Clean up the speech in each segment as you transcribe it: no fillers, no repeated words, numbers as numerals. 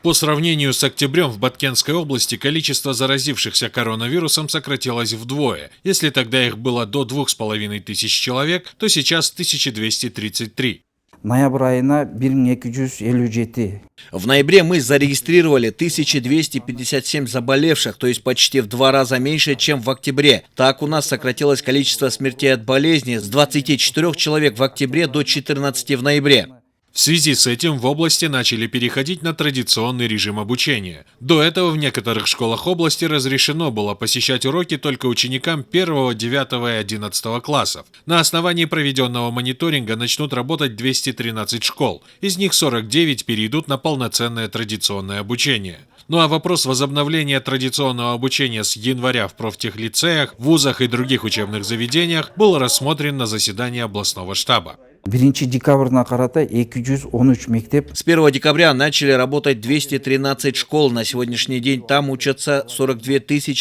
По сравнению с октябрем в Баткенской области количество заразившихся коронавирусом сократилось вдвое. Если тогда их было до 2500 человек, то сейчас 1233. Ноябрь айына 1257. В ноябре мы зарегистрировали 1257 заболевших, то есть почти в 2 раза меньше, чем в октябре. Так у нас сократилось количество смертей от болезни с 24 человек в октябре до 14 в ноябре. В связи с этим в области начали переходить на традиционный режим обучения. До этого в некоторых школах области разрешено было посещать уроки только ученикам 1, 9 и 11 классов. На основании проведенного мониторинга начнут работать 213 школ. Из них 49 перейдут на полноценное традиционное обучение. Ну а вопрос возобновления традиционного обучения с января в профтехлицеях, вузах и других учебных заведениях был рассмотрен на заседании областного штаба. 1 декабрьна карата 213 мектеп. С 1 декабря начали работать 213 школ. На сегодняшний день там учатся 42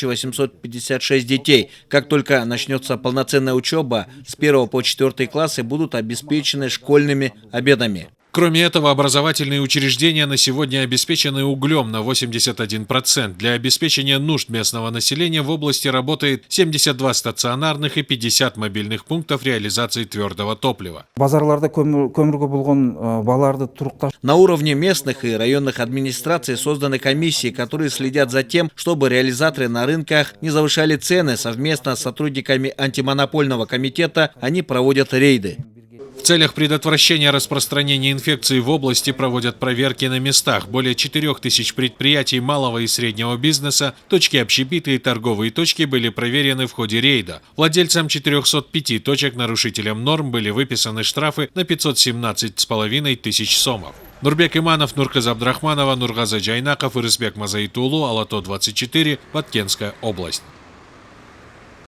856 детей. Как только начнется полноценная учеба, с 1 по 4 классы будут обеспечены школьными обедами. Кроме этого, образовательные учреждения на сегодня обеспечены углем на 81%. Для обеспечения нужд местного населения в области работает 72 стационарных и 50 мобильных пунктов реализации твердого топлива. Базарларда көмірге болгон баларды турукташ. На уровне местных и районных администраций созданы комиссии, которые следят за тем, чтобы реализаторы на рынках не завышали цены. Совместно с сотрудниками антимонопольного комитета они проводят рейды. В целях предотвращения распространения инфекции в области проводят проверки на местах. Более 4000 предприятий малого и среднего бизнеса, точки общепита и торговые точки были проверены в ходе рейда. Владельцам 405 точек нарушителям норм были выписаны штрафы на 517,5 тысяч сомов. Нурбек Иманов, Нурказ Абдрахманова, Нургаза Джайнаков, Ирысбек Мазаитулу, Алато 24, Баткенская область.